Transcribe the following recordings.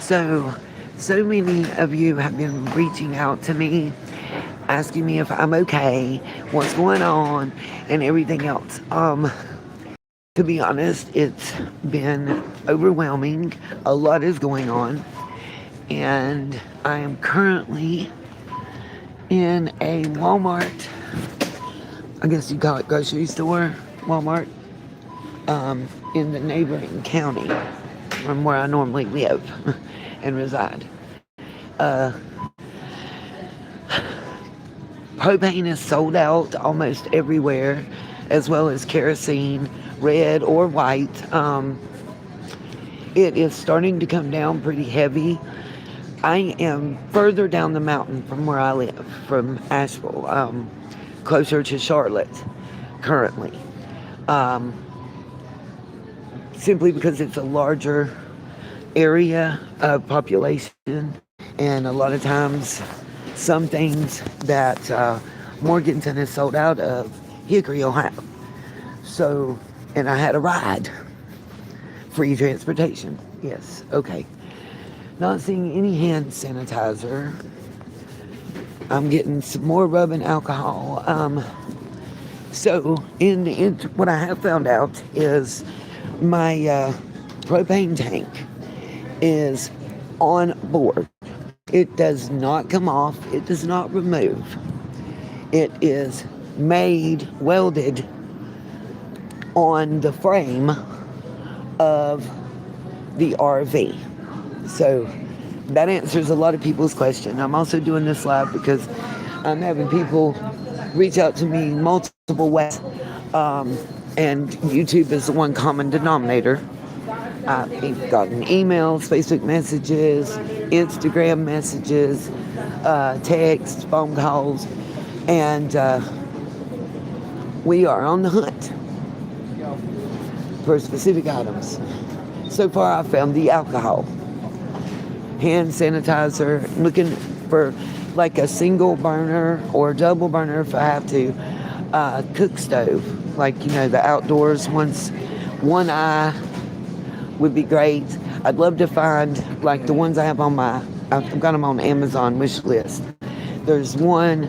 So many of you have been reaching out to me, asking me if I'm okay, what's going on, and everything else. To be honest, it's been overwhelming. A lot is going on, and I am currently in a Walmart. I guess you call it grocery store, Walmart, in the neighboring county from where I normally live and reside. Uh, Propane is sold out almost everywhere, as well as kerosene, red or white. It is starting to come down pretty heavy. I am further down the mountain from where I live, from Asheville, closer to Charlotte currently, um, simply because it's a larger area of population, and a lot of times some things that Morganton is sold out of, Hickory will have. So, and I had a ride, free transportation. Yes, okay. Not seeing any hand sanitizer. I'm getting some more rubbing alcohol. So, what I have found out is my propane tank is on board. It does not come off. It does not remove. It is made, welded on the frame of the RV. So that answers a lot of people's question. I'm also doing this live because I'm having people reach out to me multiple ways. And YouTube is the one common denominator. I've gotten emails, Facebook messages, Instagram messages, texts, phone calls, and we are on the hunt for specific items. So far, I've found the alcohol, hand sanitizer, looking for like a single burner or double burner if I have to, cook stove, like, the outdoors ones. One eye would be great. I'd love to find like the ones I have on I've got them on Amazon wish list. There's one,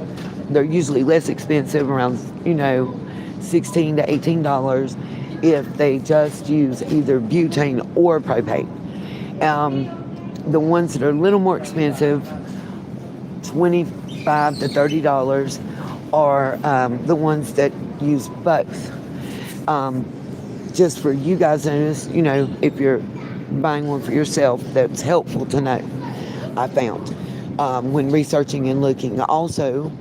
they're usually less expensive, around, $16 to $18 if they just use either butane or propane. The ones that are a little more expensive, $25 to $30, are the ones that use both. Just for you guys to notice, if you're buying one for yourself, that's helpful to know, I found, when researching and looking. Also,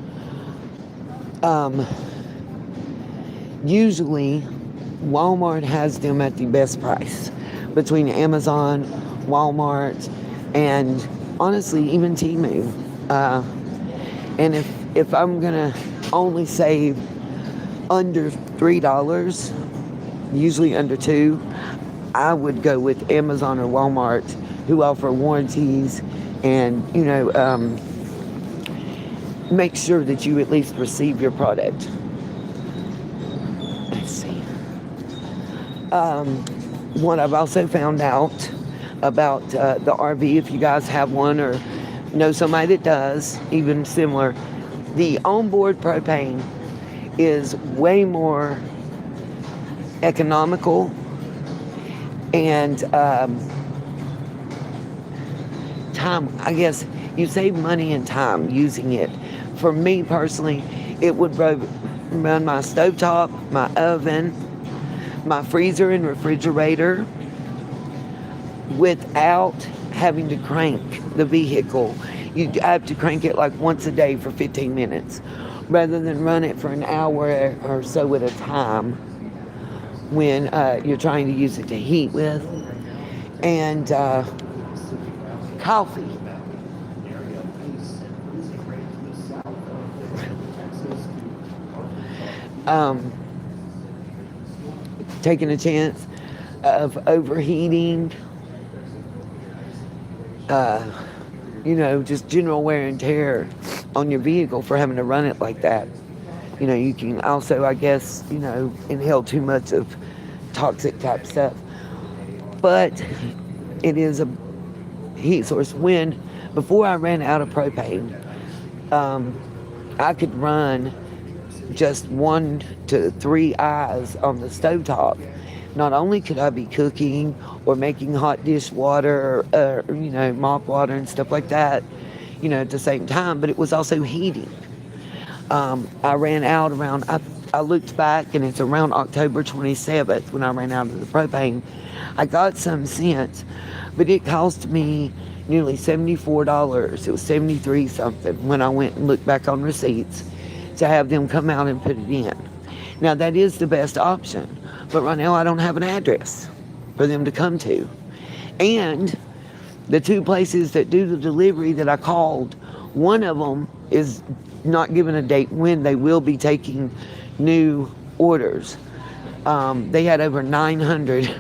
usually Walmart has them at the best price between Amazon, Walmart, and honestly, even Temu. And if I'm gonna only save under $3, usually under $2, I would go with Amazon or Walmart, who offer warranties and, make sure that you at least receive your product. Let's see. What I've also found out about the RV, if you guys have one or know somebody that does, even similar, the onboard propane is way more economical and time. I guess you save money and time using it. For me personally, it would run my stovetop, my oven, my freezer and refrigerator without having to crank the vehicle. You have to crank it like once a day for 15 minutes rather than run it for an hour or so at a time when you're trying to use it to heat with. And coffee. Taking a chance of overheating, just general wear and tear on your vehicle for having to run it like that. You can also, I guess, inhale too much of toxic type stuff. But it is heat source. When before I ran out of propane, um, I could run just 1 to 3 eyes on the stovetop. Not only could I be cooking or making hot dish water, mop water and stuff like that, at the same time, but it was also heating. I ran out around, I looked back and it's around October 27th when I ran out of the propane. I got some since, but it cost me nearly $74. It was 73 something when I went and looked back on receipts to have them come out and put it in. Now that is the best option, but right now I don't have an address for them to come to. And the two places that do the delivery that I called, one of them is not given a date when they will be taking new orders. They had over 900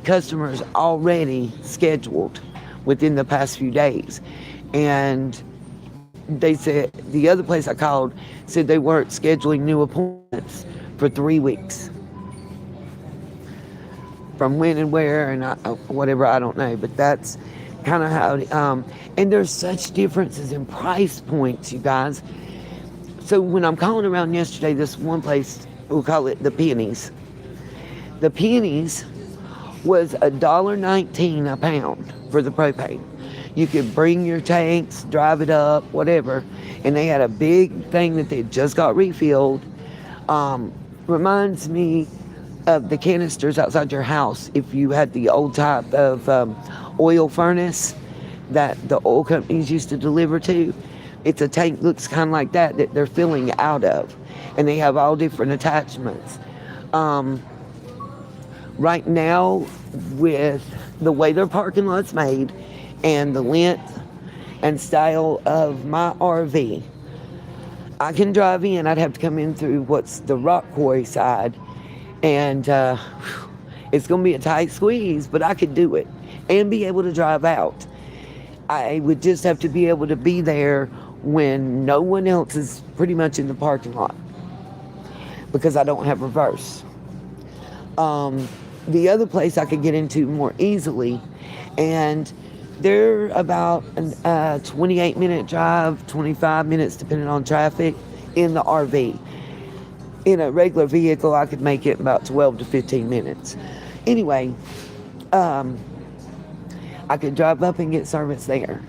customers already scheduled within the past few days. And they said, the other place I called said they weren't scheduling new appointments for 3 weeks. From when and where and whatever, I don't know. But that's kind of how, and there's such differences in price points, you guys. So when I'm calling around yesterday, this one place, we'll call it the Pennies. The Pennies was $1.19 a pound for the propane. You could bring your tanks, drive it up, whatever, and they had a big thing that they just got refilled. Reminds me of the canisters outside your house if you had the old type of oil furnace that the oil companies used to deliver to. It's a tank, looks kind of like that they're filling out of, and they have all different attachments. Right now, with the way their parking lot's made and the length and style of my RV, I can drive in. I'd have to come in through what's the rock quarry side, and it's going to be a tight squeeze, but I could do it and be able to drive out. I would just have to be able to be there when no one else is pretty much in the parking lot because I don't have reverse. The other place I could get into more easily, and they're about a 28-minute drive, 25 minutes depending on traffic in the RV. In a regular vehicle, I could make it about 12 to 15 minutes. Anyway, I could drive up and get service there.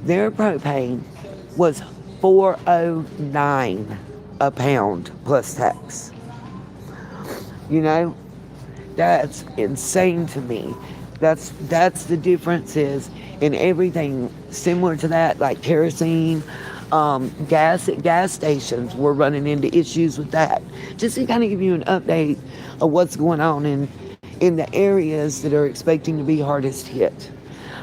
Their propane was $4.09 a pound plus tax. That's insane to me. That's the difference is in everything similar to that, like kerosene, gas at gas stations. We're running into issues with that. Just to kind of give you an update of what's going on in the areas that are expecting to be hardest hit.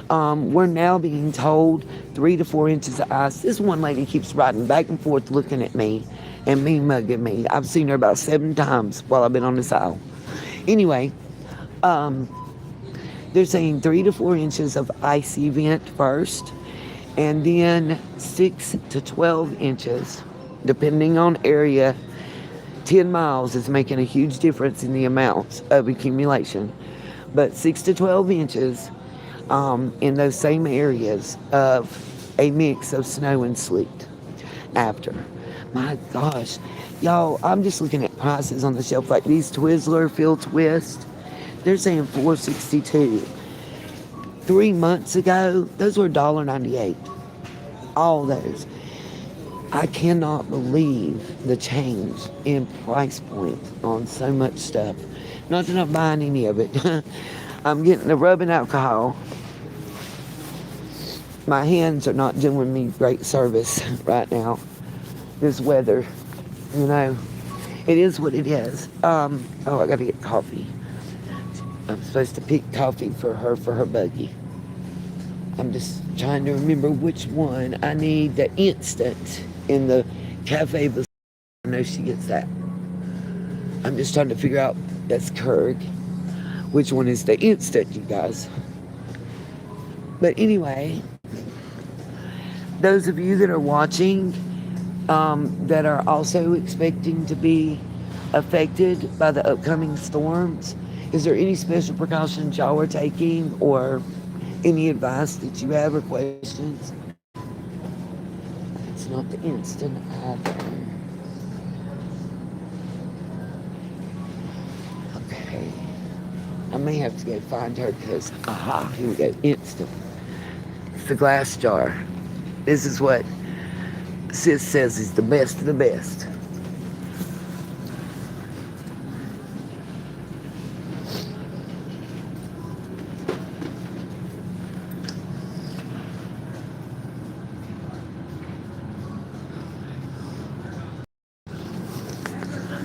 We're now being told 3 to 4 inches of ice. This one lady keeps riding back and forth looking at me and me mugging me. I've seen her about 7 times while I've been on this aisle. Anyway, they're saying 3 to 4 inches of ice event first, and then 6 to 12 inches, depending on area. 10 miles is making a huge difference in the amounts of accumulation, but 6 to 12 inches in those same areas of a mix of snow and sleet after. My gosh, y'all, I'm just looking at prices on the shelf, like these Twizzler Field Twist. They're saying $4.62. 3 months ago, those were $1.98. All those. I cannot believe the change in price point on so much stuff. Not that I'm buying any of it. I'm getting the rubbing alcohol. My hands are not doing me great service right now. This weather, it is what it is. I gotta get coffee. I'm supposed to pick coffee for her buggy. I'm just trying to remember which one. I need the instant in the cafe. I know she gets that. I'm just trying to figure out, that's Kurg, which one is the instant, you guys. But anyway, those of you that are watching, that are also expecting to be affected by the upcoming storms, is there any special precautions y'all are taking or Any advice that you have or questions? It's not the instant either. Okay. I may have to go find her because, aha, here we go. Instant. It's the glass jar. This is what Sis says is the best of the best.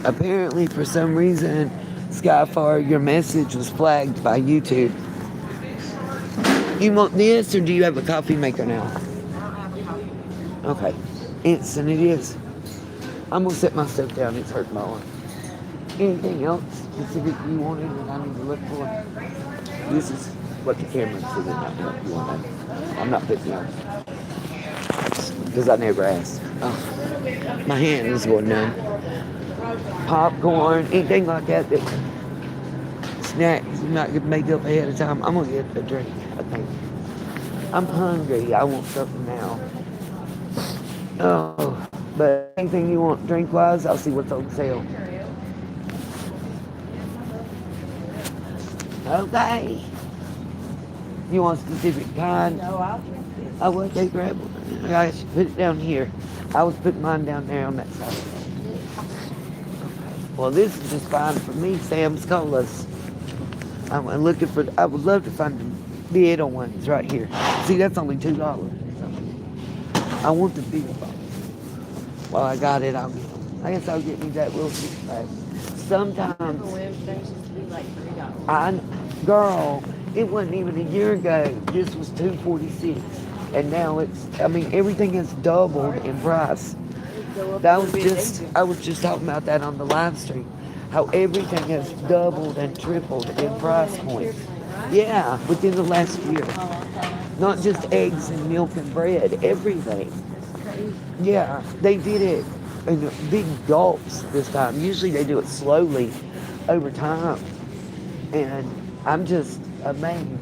Apparently, for some reason, Skyfar, your message was flagged by YouTube. You want this, or do you have a coffee maker now? Okay. Instant it is. I'm going to set my stuff down. It's hurting my arm. Anything else specific you wanted that I need to look for? This is what the camera says. You want that. I'm not putting it on. Because I never asked. Oh, my hand is going numb. Popcorn, anything like that, snacks you're not going to make up ahead of time. I'm going to get a drink, I think. I'm hungry. I want something now. Oh, but anything you want drink-wise, I'll see what's on sale. Okay. You want a specific kind? No, I'll drink this. Oh, okay, grab one. I should put it down here. I was putting mine down there on that side. Well, this is just fine for me, Sam's Colas. I'm looking for, I would love to find the little ones right here. See, that's only $2. I want the big box. Well, I got it, I'll get them. I guess I'll get me that little 6-pack. Sometimes, girl, it wasn't even a year ago. This was $2.46. And now it's, I mean, everything has doubled in price. I was just talking about that on the live stream. How everything has doubled and tripled in price points. Yeah, within the last year. Not just eggs and milk and bread, everything. Yeah, they did it in big gulps this time. Usually they do it slowly over time. And I'm just amazed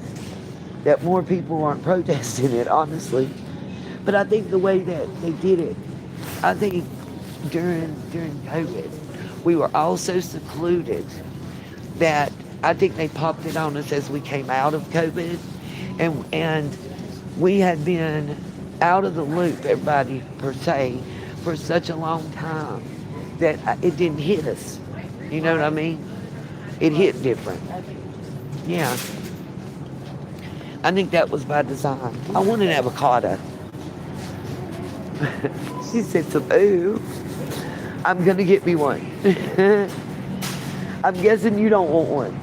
that more people aren't protesting it, honestly. But I think the way that they did it, I think during COVID, we were all so secluded that I think they popped it on us as we came out of COVID, and we had been out of the loop, everybody per se, for such a long time that it didn't hit us. You know what I mean? It hit different. Yeah. I think that was by design. I want an avocado. She said some, ooh. I'm gonna get me one. I'm guessing you don't want one.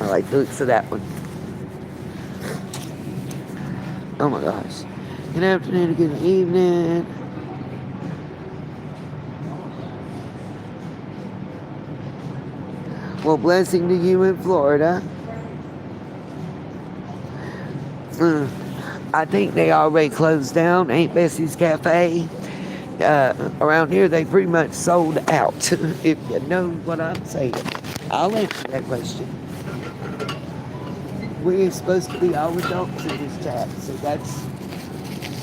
I like the looks of that one. Oh my gosh. Good afternoon, good evening. Well, blessing to you in Florida. I think they already closed down Aunt Bessie's Cafe. Around here, they pretty much sold out, if you know what I'm saying. I'll answer that question. We're supposed to be all adults in this chat, so that's,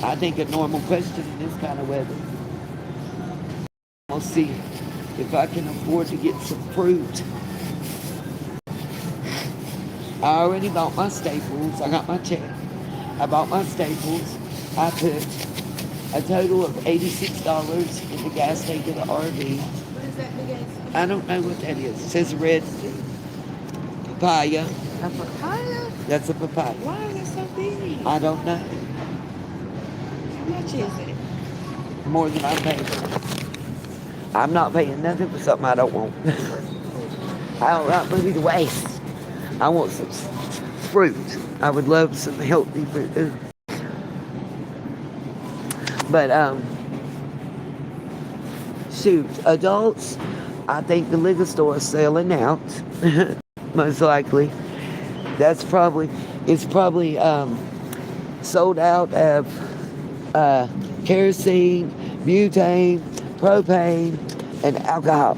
I think, a normal question in this kind of weather. I'll see if I can afford to get some fruit. I already bought my staples. I got my check. I bought my staples. I put a total of $86 in the gas tank of the RV. What is that big ass? I don't know what that is. It says red papaya. A papaya? That's a papaya. Why is it so big? I don't know. How much is it? More than I'm paying. I'm not paying nothing for something I don't want. I don't want money to waste. I want some fruit. I would love some healthy fruit. But shoot, adults, I think the liquor store is selling out. Most likely. It's probably sold out of kerosene, butane, propane, and alcohol.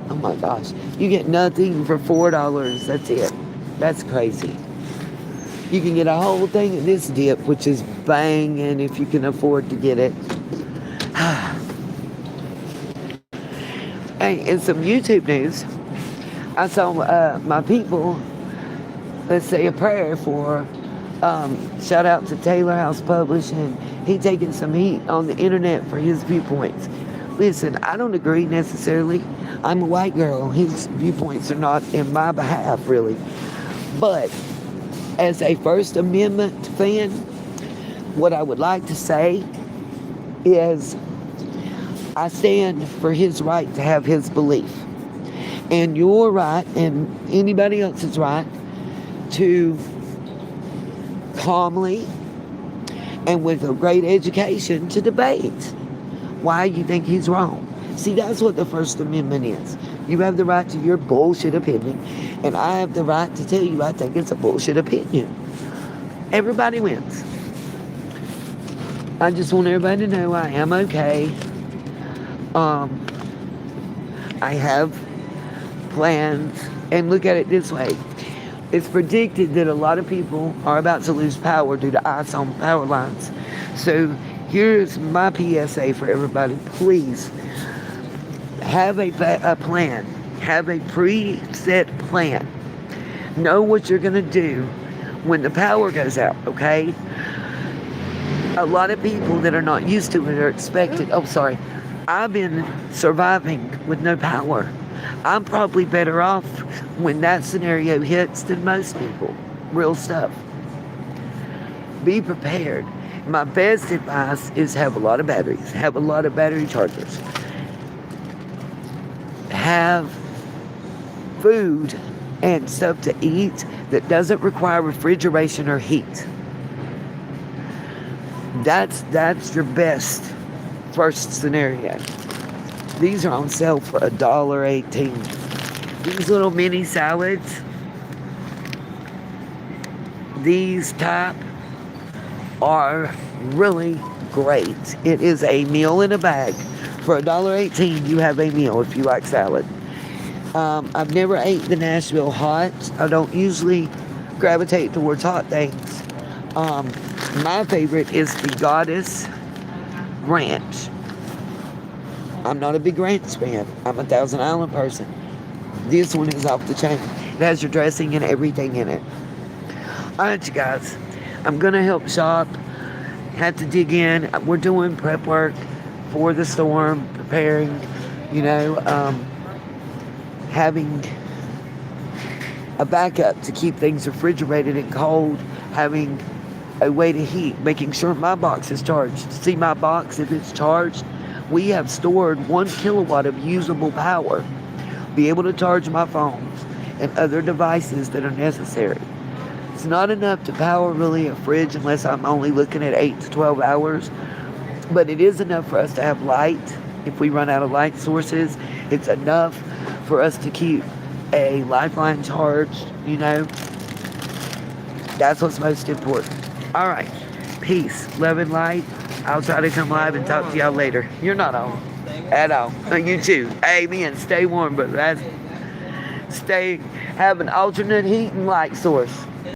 Oh my gosh. You get nothing for $4. That's it. That's crazy. You can get a whole thing of this dip, which is banging if you can afford to get it. Hey, in some YouTube news, I saw my people, let's say a prayer for, shout out to Taylor House Publishing. He taking some heat on the internet for his viewpoints. Listen, I don't agree necessarily. I'm a white girl. His viewpoints are not in my behalf, really. But as a First Amendment fan, what I would like to say is I stand for his right to have his belief. And your right, and anybody else's right, to calmly and with a great education to debate why you think he's wrong. See, that's what the First Amendment is. You have the right to your bullshit opinion, and I have the right to tell you I think it's a bullshit opinion. Everybody wins. I just want everybody to know I am okay. I have plans, and look at it this way. It's predicted that a lot of people are about to lose power due to ice on power lines. So here's my PSA for everybody. Please have a plan. Have a preset plan. Know what you're going to do when the power goes out, okay? A lot of people that are not used to it are expected. Oh, sorry. I've been surviving with no power. I'm probably better off when that scenario hits than most people. Real stuff. Be prepared. My best advice is have a lot of batteries. Have a lot of battery chargers. Have food and stuff to eat that doesn't require refrigeration or heat. That's your best first scenario. These are on sale for $1.18. These little mini salads, these type are really great. It is a meal in a bag. For $1.18, you have a meal if you like salad. I've never ate the Nashville hot. I don't usually gravitate towards hot things. My favorite is the Goddess Ranch. I'm not a big ranch fan. I'm a Thousand Island person. This one is off the chain. It has your dressing and everything in it. Alright, you guys. I'm going to help shop. Have to dig in. We're doing prep work for the storm. Preparing, having a backup to keep things refrigerated and cold. Having a way to heat. Making sure my box is charged. See my box, if it's charged, we have stored 1 kilowatt of usable power. Be able to charge my phones and other devices that are necessary. It's not enough to power really a fridge unless I'm only looking at 8 to 12 hours. But it is enough for us to have light. If we run out of light sources, it's enough for us to keep a lifeline charged, That's what's most important. All right. Peace, love, and light. I'll try to come live and talk to y'all later. You're not on at all. You too. Amen. Stay warm, but have an alternate heat and light source.